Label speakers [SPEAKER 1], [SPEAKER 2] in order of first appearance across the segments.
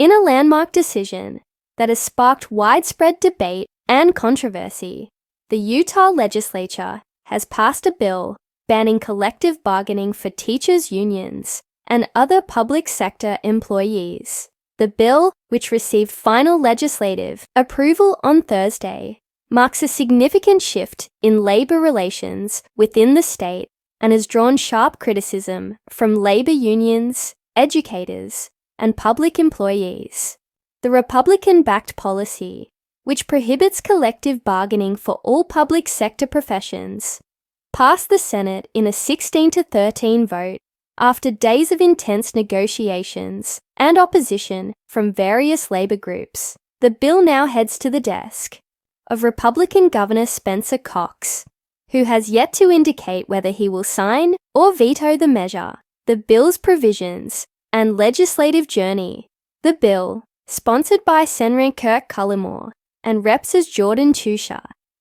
[SPEAKER 1] In a landmark decision that has sparked widespread debate and controversy, the Utah Legislature has passed a bill banning collective bargaining for teachers' unions and other public sector employees. The bill, which received final legislative approval on Thursday, marks a significant shift in labor relations within the state and has drawn sharp criticism from labor unions, educators, and public employees. The Republican-backed policy, which prohibits collective bargaining for all public sector professions, passed the Senate in a 16-13 vote after days of intense negotiations and opposition from various labor groups. The bill now heads to the desk of Republican Governor Spencer Cox, who has yet to indicate whether he will sign or veto the measure. The bill's provisions and legislative journey. The bill, sponsored by Senator Kirk Cullimore and Reps. Jordan Tusha,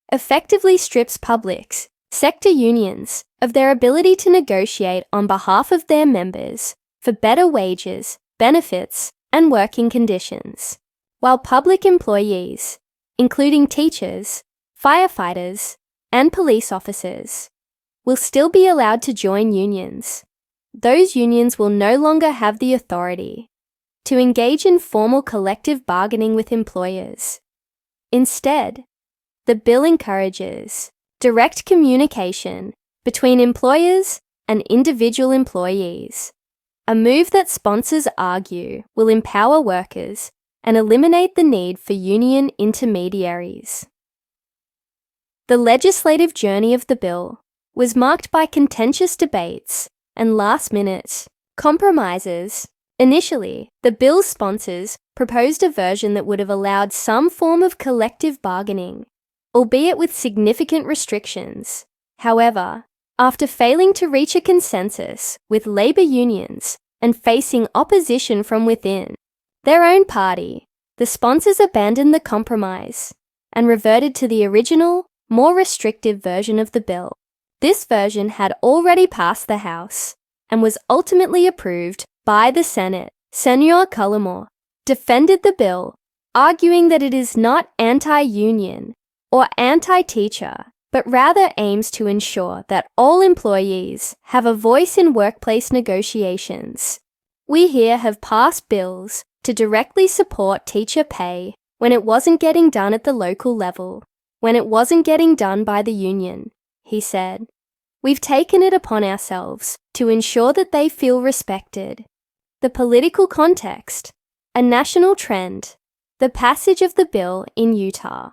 [SPEAKER 1] effectively strips public sector unions of their ability to negotiate on behalf of their members for better wages, benefits, and working conditions, while public employees, including teachers, firefighters, and police officers, will still be allowed to join unions. Those unions will no longer have the authority to engage in formal collective bargaining with employers. Instead, the bill encourages direct communication between employers and individual employees, a move that sponsors argue will empower workers and eliminate the need for union intermediaries. The legislative journey of the bill was marked by contentious debates and last-minute compromises. Initially, the bill's sponsors proposed a version that would have allowed some form of collective bargaining, albeit with significant restrictions. However, after failing to reach a consensus with labor unions and facing opposition from within their own party, the sponsors abandoned the compromise and reverted to the original, more restrictive version of the bill. This version had already passed the House and was ultimately approved by the Senate. Senator Cullimore defended the bill, arguing that it is not anti-union or anti-teacher, but rather aims to ensure that all employees have a voice in workplace negotiations. We here have passed bills to directly support teacher pay when it wasn't getting done at the local level, when it wasn't getting done by the union, he said. We've taken it upon ourselves to ensure that they feel respected. The political context, a national trend, the passage of the bill in Utah,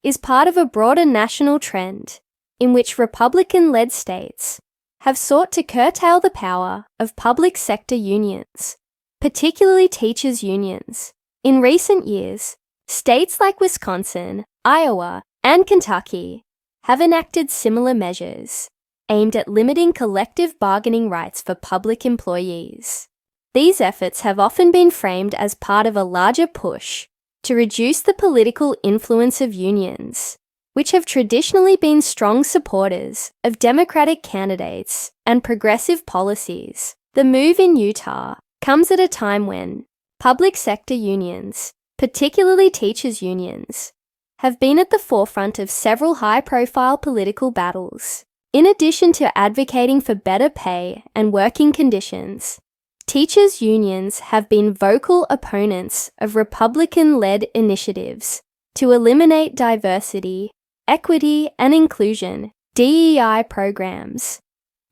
[SPEAKER 1] is part of a broader national trend in which Republican-led states have sought to curtail the power of public sector unions, particularly teachers' unions. In recent years, states like Wisconsin, Iowa, and Kentucky have enacted similar measures aimed at limiting collective bargaining rights for public employees. These efforts have often been framed as part of a larger push to reduce the political influence of unions, which have traditionally been strong supporters of Democratic candidates and progressive policies. The move in Utah comes at a time when public sector unions, particularly teachers' unions, have been at the forefront of several high-profile political battles. In addition to advocating for better pay and working conditions, teachers' unions have been vocal opponents of Republican-led initiatives to eliminate diversity, equity, and inclusion (DEI) programs,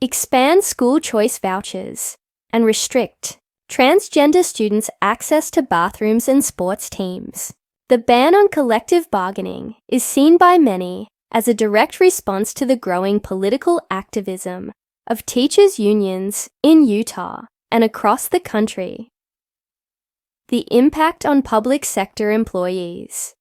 [SPEAKER 1] expand school choice vouchers, and restrict transgender students' access to bathrooms and sports teams. The ban on collective bargaining is seen by many as a direct response to the growing political activism of teachers' unions in Utah and across the country. The impact on public sector employees.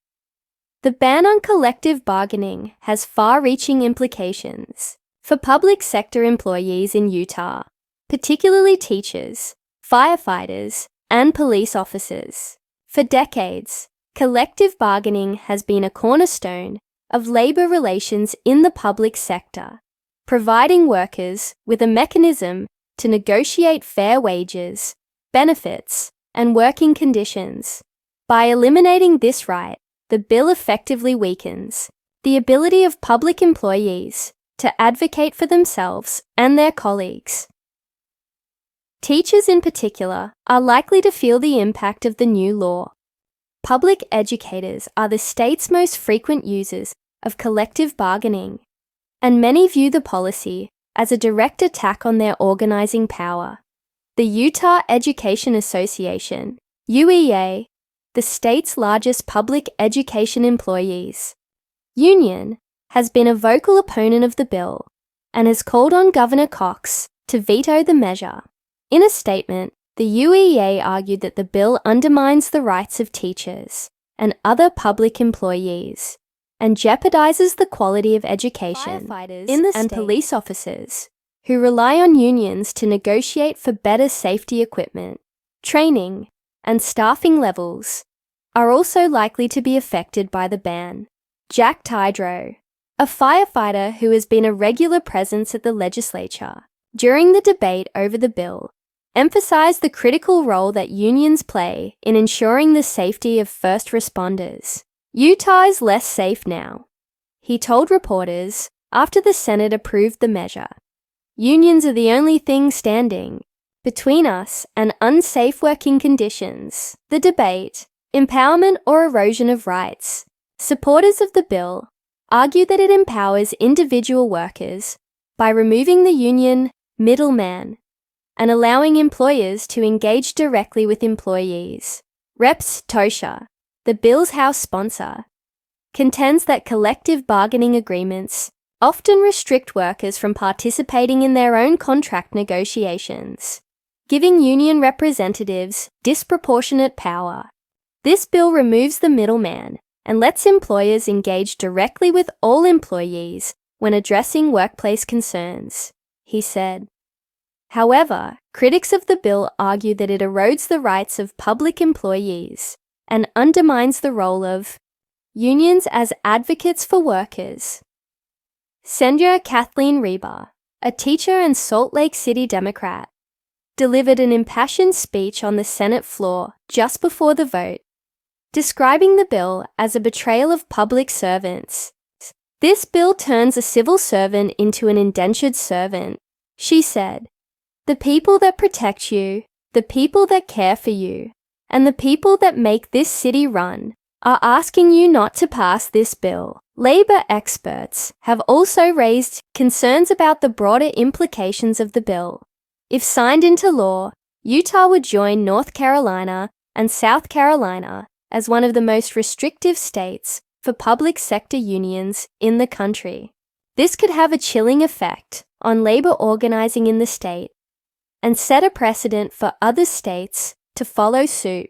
[SPEAKER 1] The ban on collective bargaining has far-reaching implications for public sector employees in Utah, particularly teachers, firefighters, and police officers. For decades, collective bargaining has been a cornerstone of labor relations in the public sector, providing workers with a mechanism to negotiate fair wages, benefits, and working conditions. By eliminating this right, the bill effectively weakens the ability of public employees to advocate for themselves and their colleagues. Teachers in particular are likely to feel the impact of the new law. Public educators are the state's most frequent users of collective bargaining, and many view the policy as a direct attack on their organizing power. The Utah Education Association, UEA, the state's largest public education employees union, has been a vocal opponent of the bill and has called on Governor Cox to veto the measure. In a statement, the UEA argued that the bill undermines the rights of teachers and other public employees and jeopardizes the quality of education
[SPEAKER 2] Firefighters
[SPEAKER 1] in the and
[SPEAKER 2] state.
[SPEAKER 1] Police officers who rely on unions to negotiate for better safety equipment, training, and staffing levels are also likely to be affected by the ban. Jack Tydro, a firefighter who has been a regular presence at the legislature during the debate over the bill, emphasized the critical role that unions play in ensuring the safety of first responders. Utah is less safe now, he told reporters after the Senate approved the measure. Unions are the only thing standing between us and unsafe working conditions. The debate, empowerment or erosion of rights. Supporters of the bill argue that it empowers individual workers by removing the union middleman and allowing employers to engage directly with employees. Reps Tosha, the bill's House sponsor, contends that collective bargaining agreements often restrict workers from participating in their own contract negotiations, giving union representatives disproportionate power. This bill removes the middleman and lets employers engage directly with all employees when addressing workplace concerns, he said. However, critics of the bill argue that it erodes the rights of public employees and undermines the role of unions as advocates for workers. Senator Kathleen Reba, a teacher and Salt Lake City Democrat, delivered an impassioned speech on the Senate floor just before the vote, describing the bill as a betrayal of public servants. This bill turns a civil servant into an indentured servant, she said. The people that protect you, the people that care for you, and the people that make this city run are asking you not to pass this bill. Labor experts have also raised concerns about the broader implications of the bill. If signed into law, Utah would join North Carolina and South Carolina as one of the most restrictive states for public sector unions in the country. This could have a chilling effect on labor organizing in the state and set a precedent for other states to follow suit.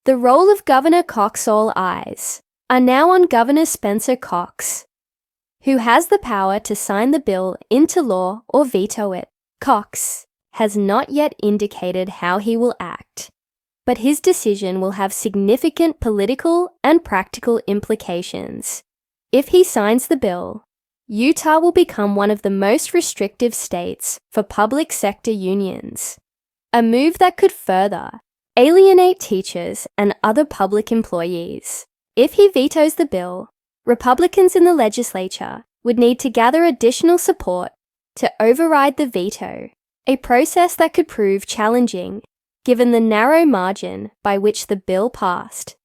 [SPEAKER 1] The role of Governor Cox. All eyes are now on Governor Spencer Cox, who has the power to sign the bill into law or veto it. Cox has not yet indicated how he will act, but his decision will have significant political and practical implications. If he signs the bill, Utah will become one of the most restrictive states for public sector unions, a move that could further alienate teachers and other public employees. If he vetoes the bill, Republicans in the legislature would need to gather additional support to override the veto, a process that could prove challenging given the narrow margin by which the bill passed.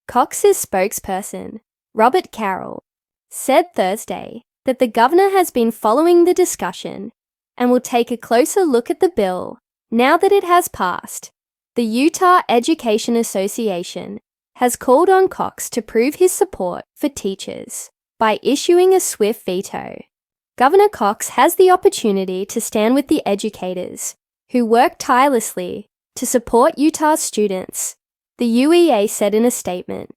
[SPEAKER 1] Cox's spokesperson, Robert Carroll, said Thursday that the governor has been following the discussion and will take a closer look at the bill now that it has passed. The Utah Education Association has called on Cox to prove his support for teachers by issuing a swift veto. Governor Cox has the opportunity to stand with the educators who work tirelessly to support Utah's students, the UEA said in a statement.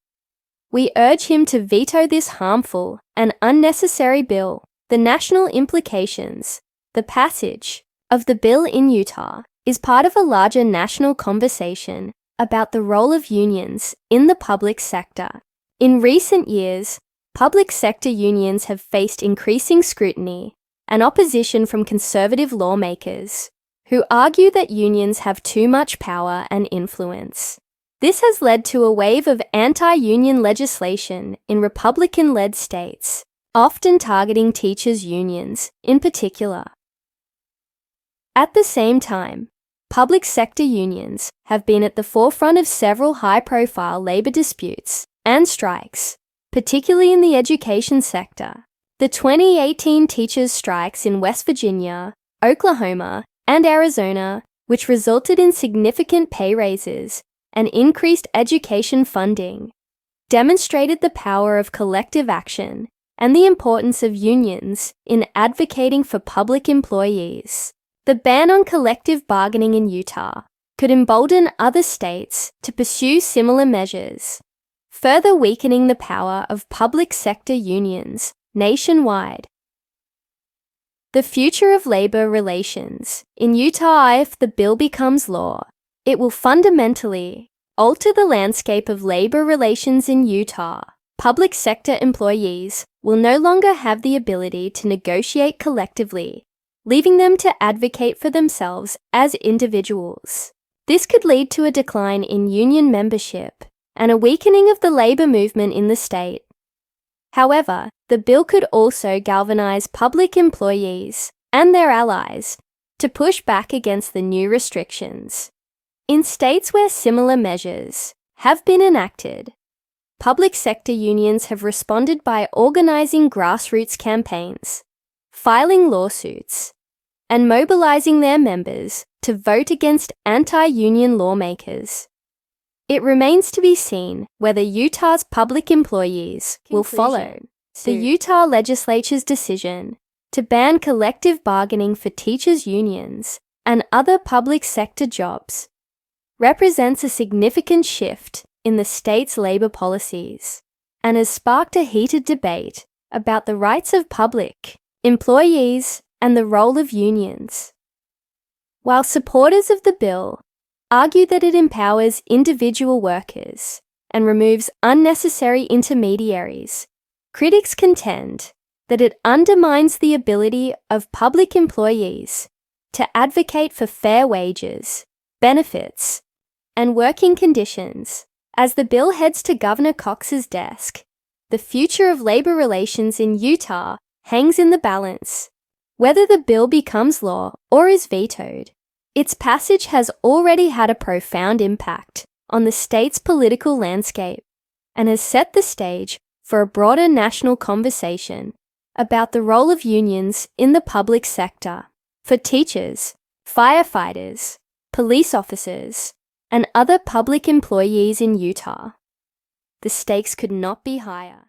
[SPEAKER 1] We urge him to veto this harmful and unnecessary bill. The national implications, the passage of the bill in Utah, is part of a larger national conversation about the role of unions in the public sector. In recent years, public sector unions have faced increasing scrutiny and opposition from conservative lawmakers who argue that unions have too much power and influence. This has led to a wave of anti-union legislation in Republican-led states, often targeting teachers' unions in particular. At the same time, public sector unions have been at the forefront of several high-profile labor disputes and strikes, particularly in the education sector. The 2018 teachers' strikes in West Virginia, Oklahoma, and Arizona, which resulted in significant pay raises and increased education funding, demonstrated the power of collective action and the importance of unions in advocating for public employees. The ban on collective bargaining in Utah could embolden other states to pursue similar measures, further weakening the power of public sector unions nationwide. The future of labor relations in Utah. If the bill becomes law, it will fundamentally alter the landscape of labor relations in Utah. Public sector employees will no longer have the ability to negotiate collectively, leaving them to advocate for themselves as individuals. This could lead to a decline in union membership and a weakening of the labor movement in the state. However, the bill could also galvanize public employees and their allies to push back against the new restrictions. In states where similar measures have been enacted, public sector unions have responded by organizing grassroots campaigns, filing lawsuits, and mobilizing their members to vote against anti-union lawmakers. It remains to be seen whether Utah's public employees will follow the Utah Legislature's decision to ban collective bargaining for teachers' unions and other public sector jobs. Represents a significant shift in the state's labor policies and has sparked a heated debate about the rights of public employees and the role of unions. While supporters of the bill argue that it empowers individual workers and removes unnecessary intermediaries, critics contend that it undermines the ability of public employees to advocate for fair wages, benefits, and working conditions. As the bill heads to Governor Cox's desk, the future of labor relations in Utah hangs in the balance. Whether the bill becomes law or is vetoed, its passage has already had a profound impact on the state's political landscape and has set the stage for a broader national conversation about the role of unions in the public sector. For teachers, firefighters, police officers, and other public employees in Utah, the stakes could not be higher.